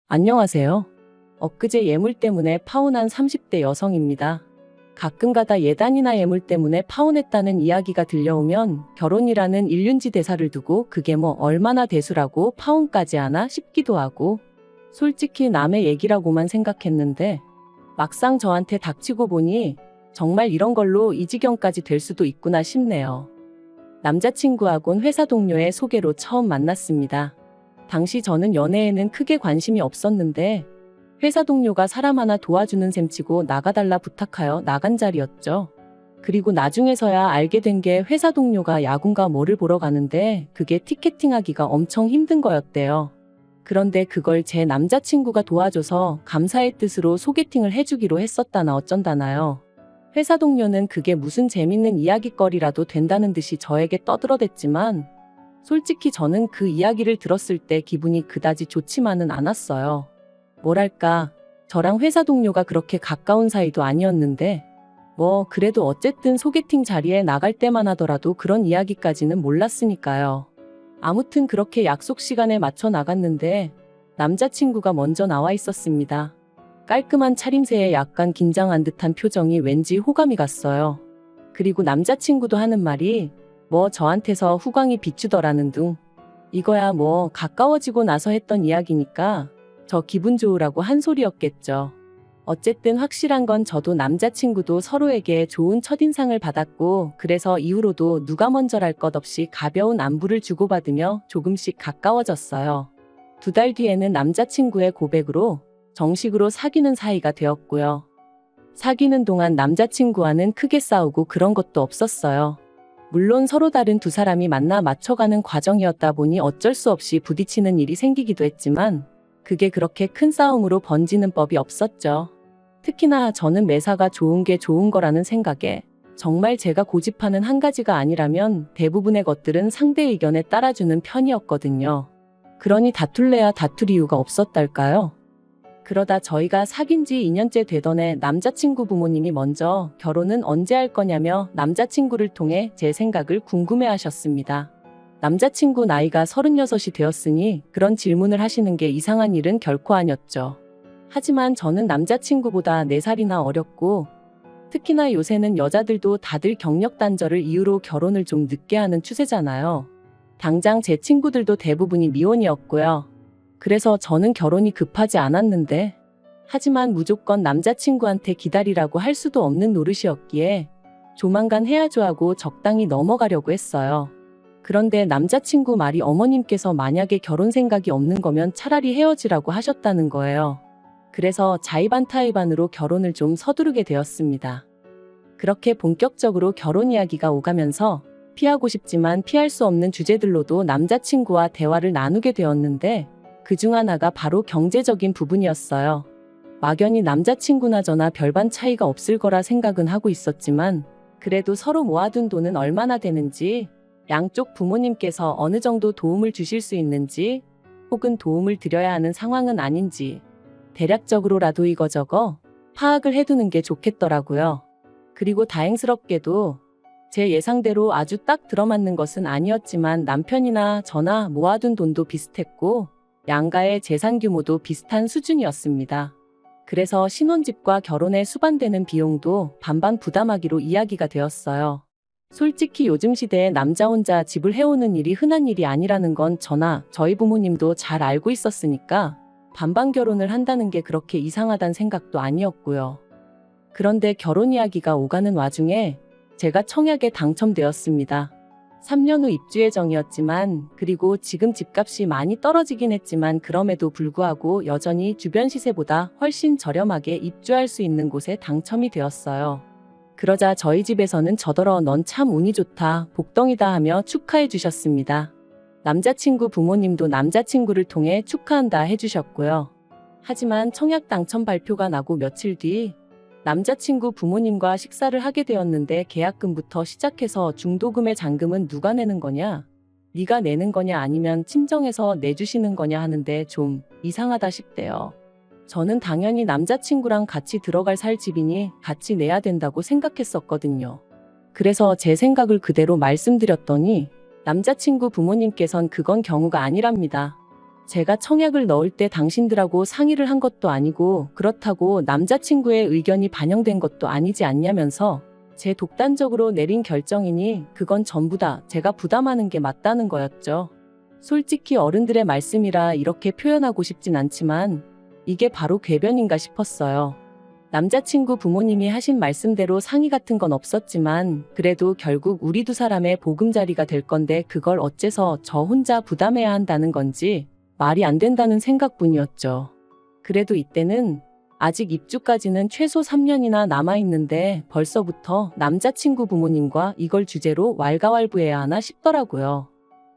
안녕하세요. 엊그제 예물 때문에 파혼한 30대 여성입니다. 가끔가다 예단이나 예물 때문에 파혼했다는 이야기가 들려오면 결혼이라는 일륜지 대사를 두고 그게 뭐 얼마나 대수라고 파혼까지 하나 싶기도 하고, 솔직히 남의 얘기라고만 생각했는데 막상 저한테 닥치고 보니 정말 이런 걸로 이 지경까지 될 수도 있구나 싶네요. 남자친구하고는 회사 동료의 소개로 처음 만났습니다. 당시 저는 연애에는 크게 관심이 없었는데 회사 동료가 사람 하나 도와주는 셈치고 나가달라 부탁하여 나간 자리였죠. 그리고 나중에서야 알게 된 게 회사 동료가 야구인가 뭐를 보러 가는데 그게 티켓팅하기가 엄청 힘든 거였대요. 그런데 그걸 제 남자친구가 도와줘서 감사의 뜻으로 소개팅을 해주기로 했었다나 어쩐다나요. 회사 동료는 그게 무슨 재밌는 이야깃거리라도 된다는 듯이 저에게 떠들어댔지만 솔직히 저는 그 이야기를 들었을 때 기분이 그다지 좋지만은 않았어요. 뭐랄까, 저랑 회사 동료가 그렇게 가까운 사이도 아니었는데 그래도 어쨌든 소개팅 자리에 나갈 때만 하더라도 그런 이야기까지는 몰랐으니까요. 아무튼 그렇게 약속 시간에 맞춰 나갔는데 남자친구가 먼저 나와 있었습니다. 깔끔한 차림새에 약간 긴장한 듯한 표정이 왠지 호감이 갔어요. 그리고 남자친구도 하는 말이 저한테서 후광이 비추더라는 둥. 이거야 가까워지고 나서 했던 이야기니까 저 기분 좋으라고 한 소리였겠죠. 어쨌든 확실한 건 저도 남자친구도 서로에게 좋은 첫인상을 받았고, 그래서 이후로도 누가 먼저랄 것 없이 가벼운 안부를 주고받으며 조금씩 가까워졌어요. 2달 뒤에는 남자친구의 고백으로 정식으로 사귀는 사이가 되었고요. 사귀는 동안 남자친구와는 크게 싸우고 그런 것도 없었어요. 물론 서로 다른 두 사람이 만나 맞춰가는 과정이었다 보니 어쩔 수 없이 부딪히는 일이 생기기도 했지만 그게 그렇게 큰 싸움으로 번지는 법이 없었죠. 특히나 저는 매사가 좋은 게 좋은 거라는 생각에 정말 제가 고집하는 한 가지가 아니라면 대부분의 것들은 상대 의견에 따라주는 편이었거든요. 그러니 다툴래야 다툴 이유가 없었달까요? 그러다 저희가 사귄 지 2년째 되던 해 남자친구 부모님이 먼저 결혼은 언제 할 거냐며 남자친구를 통해 제 생각을 궁금해 하셨습니다. 남자친구 나이가 36이 되었으니 그런 질문을 하시는 게 이상한 일은 결코 아니었죠. 하지만 저는 남자친구보다 4살이나 어렸고, 특히나 요새는 여자들도 다들 경력 단절을 이유로 결혼을 좀 늦게 하는 추세잖아요. 당장 제 친구들도 대부분이 미혼이었고요. 그래서 저는 결혼이 급하지 않았는데, 하지만 무조건 남자친구한테 기다리라고 할 수도 없는 노릇이었기에 조만간 해야죠 하고 적당히 넘어가려고 했어요. 그런데 남자친구 말이 어머님께서 만약에 결혼 생각이 없는 거면 차라리 헤어지라고 하셨다는 거예요. 그래서 자의반타의반으로 결혼을 좀 서두르게 되었습니다. 그렇게 본격적으로 결혼 이야기가 오가면서 피하고 싶지만 피할 수 없는 주제들로도 남자친구와 대화를 나누게 되었는데 그중 하나가 바로 경제적인 부분이었어요. 막연히 남자친구나 저나 별반 차이가 없을 거라 생각은 하고 있었지만 그래도 서로 모아둔 돈은 얼마나 되는지, 양쪽 부모님께서 어느 정도 도움을 주실 수 있는지, 혹은 도움을 드려야 하는 상황은 아닌지 대략적으로라도 이거저거 파악을 해두는 게 좋겠더라고요. 그리고 다행스럽게도 제 예상대로 아주 딱 들어맞는 것은 아니었지만 남편이나 저나 모아둔 돈도 비슷했고 양가의 재산 규모도 비슷한 수준이었습니다. 그래서 신혼집과 결혼에 수반되는 비용도 반반 부담하기로 이야기가 되었어요. 솔직히 요즘 시대에 남자 혼자 집을 해오는 일이 흔한 일이 아니라는 건 저나 저희 부모님도 잘 알고 있었으니까 반반 결혼을 한다는 게 그렇게 이상하단 생각도 아니었고요. 그런데 결혼 이야기가 오가는 와중에 제가 청약에 당첨되었습니다. 3년 후 입주 예정이었지만, 그리고 지금 집값이 많이 떨어지긴 했지만 그럼에도 불구하고 여전히 주변 시세보다 훨씬 저렴하게 입주할 수 있는 곳에 당첨이 되었어요. 그러자 저희 집에서는 저더러 넌 참 운이 좋다, 복덩이다 하며 축하해 주셨습니다. 남자친구 부모님도 남자친구를 통해 축하한다 해주셨고요. 하지만 청약 당첨 발표가 나고 며칠 뒤 남자친구 부모님과 식사를 하게 되었는데 계약금부터 시작해서 중도금의 잔금은 누가 내는 거냐? 네가 내는 거냐 아니면 친정에서 내주시는 거냐 하는데 좀 이상하다 싶대요. 저는 당연히 남자친구랑 같이 들어갈 살 집이니 같이 내야 된다고 생각했었거든요. 그래서 제 생각을 그대로 말씀드렸더니 남자친구 부모님께선 그건 경우가 아니랍니다. 제가 청약을 넣을 때 당신들하고 상의를 한 것도 아니고 그렇다고 남자친구의 의견이 반영된 것도 아니지 않냐면서 제 독단적으로 내린 결정이니 그건 전부 다 제가 부담하는 게 맞다는 거였죠. 솔직히 어른들의 말씀이라 이렇게 표현하고 싶진 않지만 이게 바로 궤변인가 싶었어요. 남자친구 부모님이 하신 말씀대로 상의 같은 건 없었지만 그래도 결국 우리 두 사람의 보금자리가 될 건데 그걸 어째서 저 혼자 부담해야 한다는 건지 말이 안 된다는 생각뿐이었죠. 그래도 이때는 아직 입주까지는 최소 3년이나 남아있는데 벌써부터 남자친구 부모님과 이걸 주제로 왈가왈부해야 하나 싶더라고요.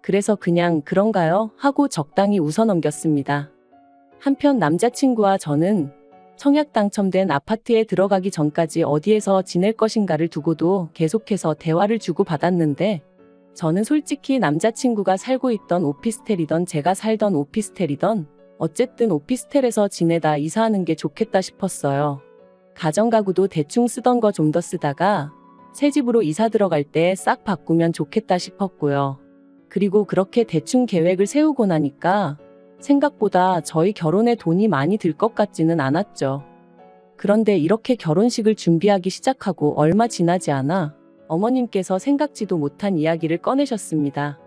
그래서 그냥 그런가요? 하고 적당히 웃어넘겼습니다. 한편 남자친구와 저는 청약 당첨된 아파트에 들어가기 전까지 어디에서 지낼 것인가를 두고도 계속해서 대화를 주고받았는데 저는 솔직히 남자친구가 살고 있던 오피스텔이던 제가 살던 오피스텔이던 어쨌든 오피스텔에서 지내다 이사하는 게 좋겠다 싶었어요. 가정가구도 대충 쓰던 거 좀 더 쓰다가 새 집으로 이사 들어갈 때 싹 바꾸면 좋겠다 싶었고요. 그리고 그렇게 대충 계획을 세우고 나니까 생각보다 저희 결혼에 돈이 많이 들 것 같지는 않았죠. 그런데 이렇게 결혼식을 준비하기 시작하고 얼마 지나지 않아 어머님께서 생각지도 못한 이야기를 꺼내셨습니다.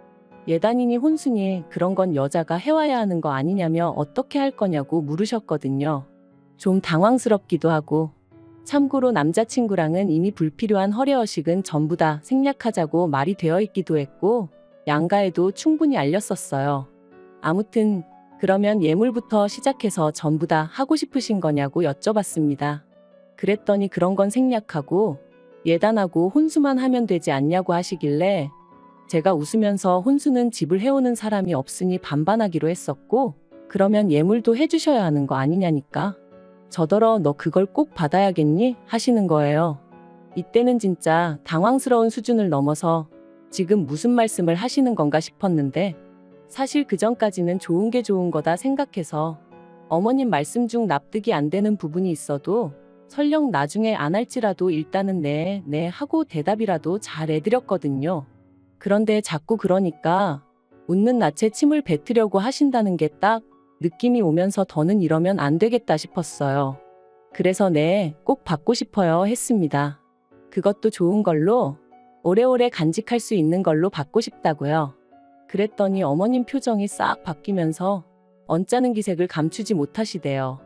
예단이니 혼수니 그런 건 여자가 해와야 하는 거 아니냐며 어떻게 할 거냐고 물으셨거든요. 좀 당황스럽기도 하고 참고로 남자친구랑은 이미 불필요한 허례허식은 전부 다 생략하자고 말이 되어 있기도 했고 양가에도 충분히 알렸었어요. 아무튼 그러면 예물부터 시작해서 전부 다 하고 싶으신 거냐고 여쭤봤습니다. 그랬더니 그런 건 생략하고 예단하고 혼수만 하면 되지 않냐고 하시길래 제가 웃으면서 혼수는 집을 해오는 사람이 없으니 반반하기로 했었고 그러면 예물도 해주셔야 하는 거 아니냐니까. 저더러 너 그걸 꼭 받아야겠니? 하시는 거예요. 이때는 진짜 당황스러운 수준을 넘어서 지금 무슨 말씀을 하시는 건가 싶었는데 사실 그전까지는 좋은 게 좋은 거다 생각해서 어머님 말씀 중 납득이 안 되는 부분이 있어도 설령 나중에 안 할지라도 일단은 네 하고 대답이라도 잘 해드렸거든요. 그런데 자꾸 그러니까 웃는 낯에 침을 뱉으려고 하신다는 게 딱 느낌이 오면서 더는 이러면 안 되겠다 싶었어요. 그래서 네, 꼭 받고 싶어요 했습니다. 그것도 좋은 걸로 오래오래 간직할 수 있는 걸로 받고 싶다고요. 그랬더니 어머님 표정이 싹 바뀌면서 언짢은 기색을 감추지 못하시대요.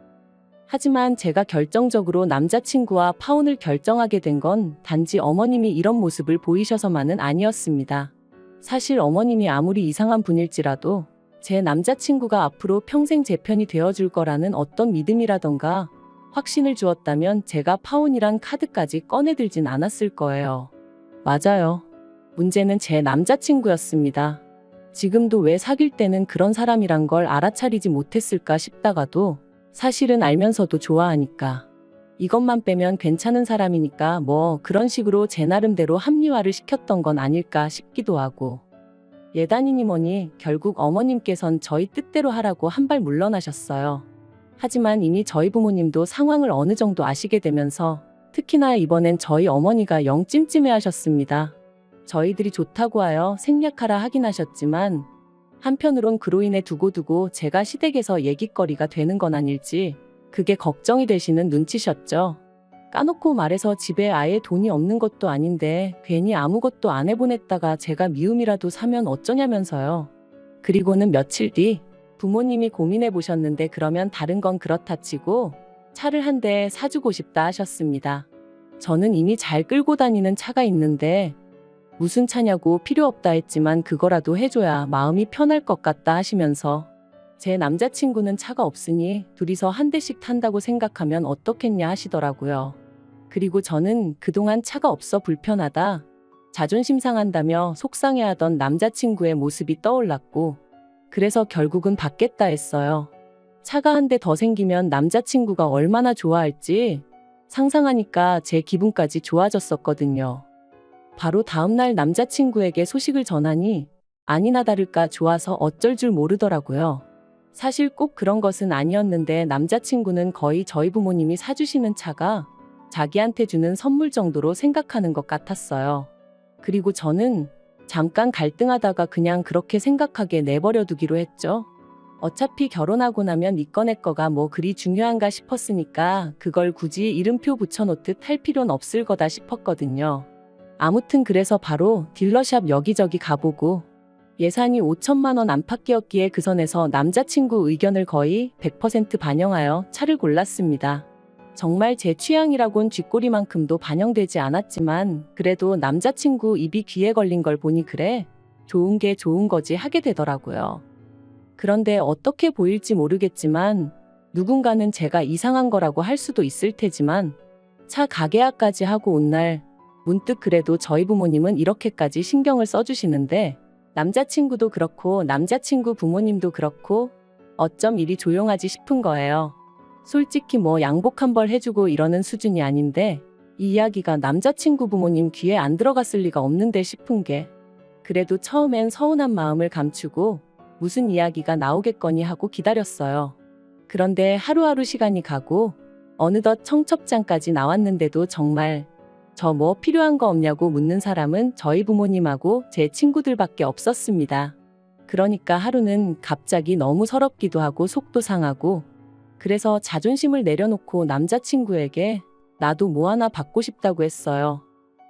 하지만 제가 결정적으로 남자친구와 파혼을 결정하게 된 건 단지 어머님이 이런 모습을 보이셔서만은 아니었습니다. 사실 어머님이 아무리 이상한 분일지라도 제 남자친구가 앞으로 평생 제 편이 되어줄 거라는 어떤 믿음이라던가 확신을 주었다면 제가 파혼이란 카드까지 꺼내들진 않았을 거예요. 맞아요. 문제는 제 남자친구였습니다. 지금도 왜 사귈 때는 그런 사람이란 걸 알아차리지 못했을까 싶다가도 사실은 알면서도 좋아하니까. 이것만 빼면 괜찮은 사람이니까 뭐 그런 식으로 제 나름대로 합리화를 시켰던 건 아닐까 싶기도 하고. 예단이니 뭐니 결국 어머님께선 저희 뜻대로 하라고 한 발 물러나셨어요. 하지만 이미 저희 부모님도 상황을 어느 정도 아시게 되면서 특히나 이번엔 저희 어머니가 영 찜찜해 하셨습니다. 저희들이 좋다고 하여 생략하라 하긴 하셨지만 한편으론 그로 인해 두고두고 제가 시댁에서 얘기거리가 되는 건 아닐지 그게 걱정이 되시는 눈치셨죠. 까놓고 말해서 집에 아예 돈이 없는 것도 아닌데 괜히 아무것도 안 해보냈다가 제가 미움이라도 사면 어쩌냐면서요. 그리고는 며칠 뒤 부모님이 고민해 보셨는데 그러면 다른 건 그렇다 치고 차를 한 대 사주고 싶다 하셨습니다. 저는 이미 잘 끌고 다니는 차가 있는데 무슨 차냐고 필요 없다 했지만 그거라도 해줘야 마음이 편할 것 같다 하시면서 제 남자친구는 차가 없으니 둘이서 한 대씩 탄다고 생각하면 어떻겠냐 하시더라고요. 그리고 저는 그동안 차가 없어 불편하다, 자존심 상한다며 속상해하던 남자친구의 모습이 떠올랐고 그래서 결국은 받겠다 했어요. 차가 한 대 더 생기면 남자친구가 얼마나 좋아할지 상상하니까 제 기분까지 좋아졌었거든요. 바로 다음날 남자친구에게 소식을 전하니 아니나 다를까 좋아서 어쩔 줄 모르더라고요. 사실 꼭 그런 것은 아니었는데 남자친구는 거의 저희 부모님이 사주시는 차가 자기한테 주는 선물 정도로 생각하는 것 같았어요. 그리고 저는 잠깐 갈등하다가 그냥 그렇게 생각하게 내버려 두기로 했죠. 어차피 결혼하고 나면 이거 내 거가 뭐 그리 중요한가 싶었으니까 그걸 굳이 이름표 붙여놓듯 할 필요는 없을 거다 싶었거든요. 아무튼 그래서 바로 딜러샵 여기저기 가보고 예산이 5천만 원 안팎이었기에 그 선에서 남자친구 의견을 거의 100% 반영하여 차를 골랐습니다. 정말 제 취향이라곤 쥐꼬리만큼도 반영되지 않았지만 그래도 남자친구 입이 귀에 걸린 걸 보니 그래, 좋은 게 좋은 거지 하게 되더라고요. 그런데 어떻게 보일지 모르겠지만 누군가는 제가 이상한 거라고 할 수도 있을 테지만 차 가게화까지 하고 온 날 문득 그래도 저희 부모님은 이렇게까지 신경을 써주시는데 남자친구도 그렇고 남자친구 부모님도 그렇고 어쩜 이리 조용하지 싶은 거예요. 솔직히 뭐 양복 한 벌 해주고 이러는 수준이 아닌데 이 이야기가 남자친구 부모님 귀에 안 들어갔을 리가 없는데 싶은 게, 그래도 처음엔 서운한 마음을 감추고 무슨 이야기가 나오겠거니 하고 기다렸어요. 그런데 하루하루 시간이 가고 어느덧 청첩장까지 나왔는데도 정말 저 뭐 필요한 거 없냐고 묻는 사람은 저희 부모님하고 제 친구들밖에 없었습니다. 그러니까 하루는 갑자기 너무 서럽기도 하고 속도 상하고, 그래서 자존심을 내려놓고 남자친구에게 나도 뭐 하나 받고 싶다고 했어요.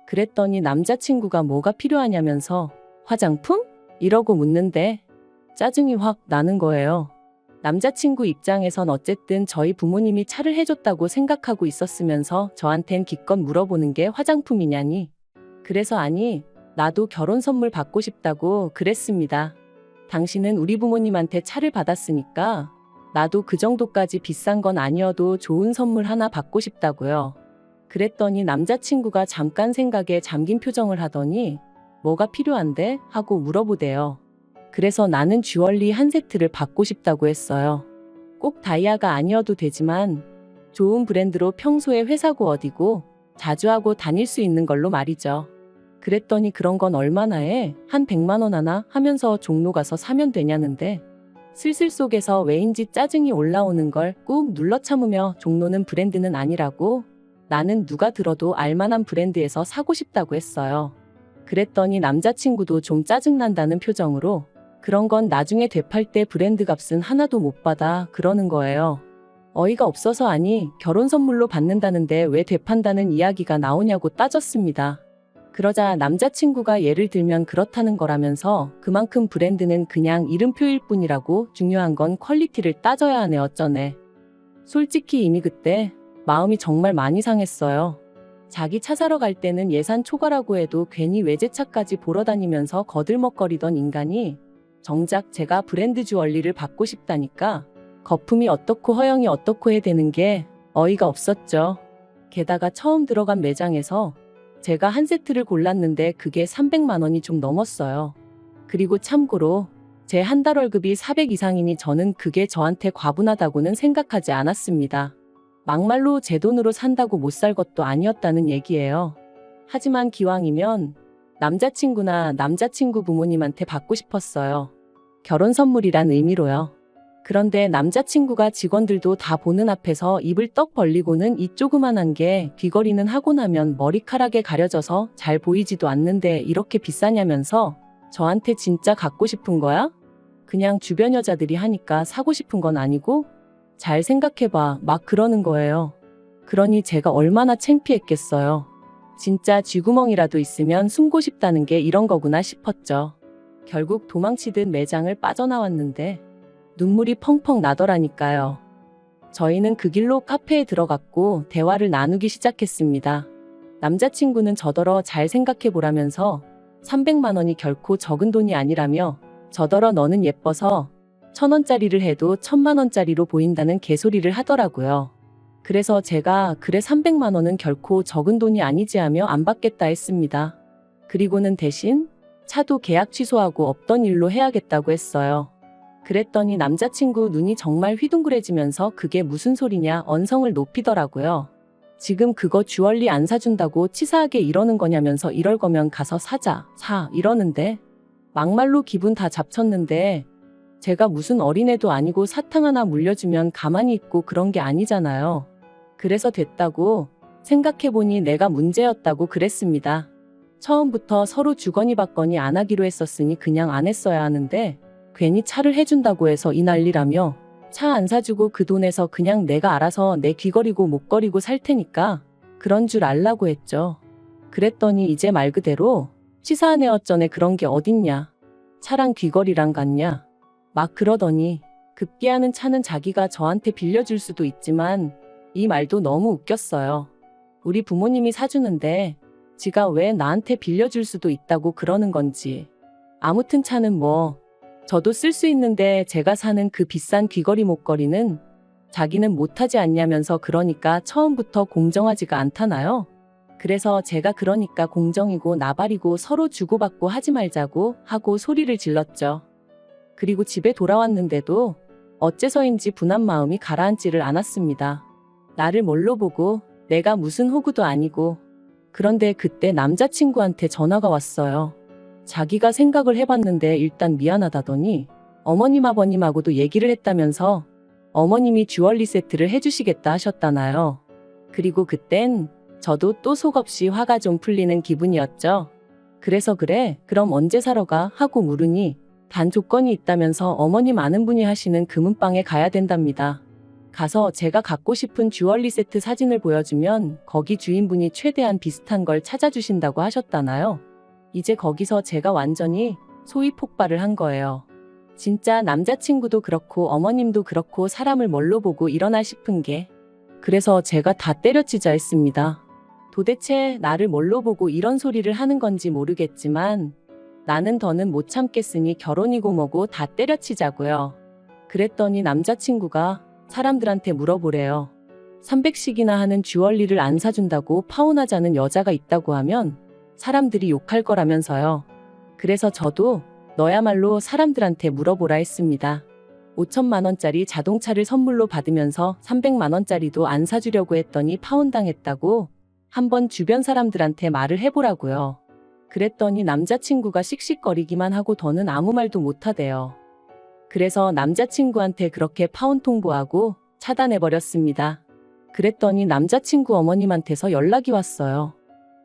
그랬더니 남자친구가 뭐가 필요하냐면서 화장품? 이러고 묻는데 짜증이 확 나는 거예요. 남자친구 입장에선 어쨌든 저희 부모님이 차를 해줬다고 생각하고 있었으면서 저한텐 기껏 물어보는 게 화장품이냐니. 그래서 아니, 나도 결혼 선물 받고 싶다고 그랬습니다. 당신은 우리 부모님한테 차를 받았으니까 나도 그 정도까지 비싼 건 아니어도 좋은 선물 하나 받고 싶다고요. 그랬더니 남자친구가 잠깐 생각에 잠긴 표정을 하더니 뭐가 필요한데? 하고 물어보대요. 그래서 나는 주얼리 한 세트를 받고 싶다고 했어요. 꼭 다이아가 아니어도 되지만 좋은 브랜드로 평소에 회사고 어디고 자주 하고 다닐 수 있는 걸로 말이죠. 그랬더니 그런 건 얼마나 해? 한 100만 원 하나? 하면서 종로 가서 사면 되냐는데 슬슬 속에서 왜인지 짜증이 올라오는 걸 꾹 눌러 참으며 종로는 브랜드는 아니라고, 나는 누가 들어도 알만한 브랜드에서 사고 싶다고 했어요. 그랬더니 남자친구도 좀 짜증난다는 표정으로 그런 건 나중에 되팔 때 브랜드 값은 하나도 못 받아 그러는 거예요. 어이가 없어서 아니 결혼 선물로 받는다는데 왜 되판다는 이야기가 나오냐고 따졌습니다. 그러자 남자친구가 예를 들면 그렇다는 거라면서 그만큼 브랜드는 그냥 이름표일 뿐이라고 중요한 건 퀄리티를 따져야 하네 어쩌네. 솔직히 이미 그때 마음이 정말 많이 상했어요. 자기 차 사러 갈 때는 예산 초과라고 해도 괜히 외제차까지 보러 다니면서 거들먹거리던 인간이 정작 제가 브랜드 주얼리를 받고 싶다니까 거품이 어떻고 허영이 어떻고 해 되는 게 어이가 없었죠. 게다가 처음 들어간 매장에서 제가 한 세트를 골랐는데 그게 300만 원이 좀 넘었어요. 그리고 참고로 제 한 달 월급이 400 이상이니 저는 그게 저한테 과분하다고는 생각하지 않았습니다. 막말로 제 돈으로 산다고 못 살 것도 아니었다는 얘기예요. 하지만 기왕이면 남자친구나 남자친구 부모님한테 받고 싶었어요. 결혼 선물이란 의미로요. 그런데 남자친구가 직원들도 다 보는 앞에서 입을 떡 벌리고는 이 조그만한 게 귀걸이는 하고 나면 머리카락에 가려져서 잘 보이지도 않는데 이렇게 비싸냐면서 저한테 진짜 갖고 싶은 거야? 그냥 주변 여자들이 하니까 사고 싶은 건 아니고? 잘 생각해봐 막 그러는 거예요. 그러니 제가 얼마나 창피했겠어요. 진짜 쥐구멍이라도 있으면 숨고 싶다는 게 이런 거구나 싶었죠. 결국 도망치듯 매장을 빠져나왔는데 눈물이 펑펑 나더라니까요. 저희는 그 길로 카페에 들어갔고 대화를 나누기 시작했습니다. 남자친구는 저더러 잘 생각해보라면서 300만 원이 결코 적은 돈이 아니라며 저더러 너는 예뻐서 1,000원짜리를 해도 1,000만 원짜리로 보인다는 개소리를 하더라고요. 그래서 제가 그래 300만 원은 결코 적은 돈이 아니지 하며 안 받겠다 했습니다. 그리고는 대신 차도 계약 취소하고 없던 일로 해야겠다고 했어요. 그랬더니 남자친구 눈이 정말 휘둥그레지면서 그게 무슨 소리냐 언성을 높이더라고요. 지금 그거 주얼리 안 사준다고 치사하게 이러는 거냐면서 이럴 거면 가서 사 이러는데 막말로 기분 다 잡쳤는데 제가 무슨 어린애도 아니고 사탕 하나 물려주면 가만히 있고 그런 게 아니잖아요. 그래서 됐다고 생각해보니 내가 문제였다고 그랬습니다. 처음부터 서로 주거니 받거니 안 하기로 했었으니 그냥 안 했어야 하는데 괜히 차를 해준다고 해서 이 난리라며 차 안 사주고 그 돈에서 그냥 내가 알아서 내 귀걸이고 목걸이고 살 테니까 그런 줄 알라고 했죠. 그랬더니 이제 말 그대로 치사하네 어쩌네 그런 게 어딨냐. 차랑 귀걸이랑 같냐. 막 그러더니 급기야는 차는 자기가 저한테 빌려줄 수도 있지만 이 말도 너무 웃겼어요. 우리 부모님이 사주는데 지가 왜 나한테 빌려줄 수도 있다고 그러는 건지. 아무튼 차는 뭐 저도 쓸 수 있는데 제가 사는 그 비싼 귀걸이 목걸이는 자기는 못하지 않냐면서 그러니까 처음부터 공정하지가 않다나요? 그래서 제가 그러니까 공정이고 나발이고 서로 주고받고 하지 말자고 하고 소리를 질렀죠. 그리고 집에 돌아왔는데도 어째서인지 분한 마음이 가라앉지를 않았습니다. 나를 뭘로 보고 내가 무슨 호구도 아니고. 그런데 그때 남자친구한테 전화가 왔어요. 자기가 생각을 해봤는데 일단 미안하다더니 어머님 아버님하고도 얘기를 했다면서 어머님이 주얼리 세트를 해주시겠다 하셨다나요. 그리고 그땐 저도 또 속없이 화가 좀 풀리는 기분이었죠. 그래서 그래 그럼 언제 사러 가 하고 물으니 단 조건이 있다면서 어머님 아는 분이 하시는 금은방에 가야 된답니다. 가서 제가 갖고 싶은 주얼리 세트 사진을 보여주면 거기 주인분이 최대한 비슷한 걸 찾아주신다고 하셨다나요. 이제 거기서 제가 완전히 소위 폭발을 한 거예요. 진짜 남자친구도 그렇고 어머님도 그렇고 사람을 뭘로 보고 이러나 싶은 게. 그래서 제가 다 때려치자 했습니다. 도대체 나를 뭘로 보고 이런 소리를 하는 건지 모르겠지만 나는 더는 못 참겠으니 결혼이고 뭐고 다 때려치자고요. 그랬더니 남자친구가 사람들한테 물어보래요. 300씩이나 하는 주얼리를 안 사준다고 파혼하자는 여자가 있다고 하면 사람들이 욕할 거라면서요. 그래서 저도 너야말로 사람들한테 물어보라 했습니다. 5천만 원짜리 자동차를 선물로 받으면서 300만 원짜리도 안 사주려고 했더니 파혼당했다고 한번 주변 사람들한테 말을 해보라고요. 그랬더니 남자친구가 씩씩거리기만 하고 더는 아무 말도 못하대요. 그래서 남자친구한테 그렇게 파혼 통보하고 차단해버렸습니다. 그랬더니 남자친구 어머님한테서 연락이 왔어요.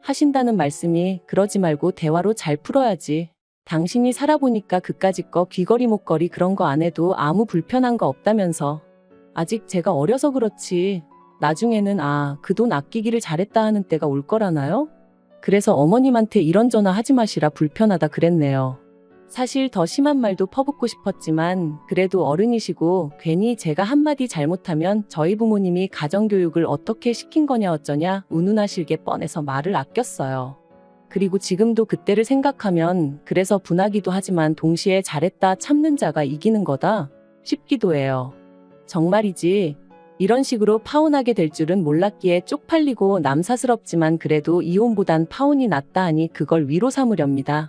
하신다는 말씀이 그러지 말고 대화로 잘 풀어야지. 당신이 살아보니까 그까짓 거 귀걸이 목걸이 그런 거 안 해도 아무 불편한 거 없다면서. 아직 제가 어려서 그렇지 나중에는 그 돈 아끼기를 잘했다 하는 때가 올 거라나요? 그래서 어머님한테 이런 전화 하지 마시라 불편하다 그랬네요. 사실 더 심한 말도 퍼붓고 싶었지만 그래도 어른이시고 괜히 제가 한마디 잘못하면 저희 부모님이 가정교육을 어떻게 시킨 거냐 어쩌냐 운운하실 게 뻔해서 말을 아꼈어요. 그리고 지금도 그때를 생각하면 그래서 분하기도 하지만 동시에 잘했다 참는 자가 이기는 거다 싶기도 해요. 정말이지 이런 식으로 파혼하게 될 줄은 몰랐기에 쪽팔리고 남사스럽지만 그래도 이혼보단 파혼이 낫다 하니 그걸 위로 삼으렵니다.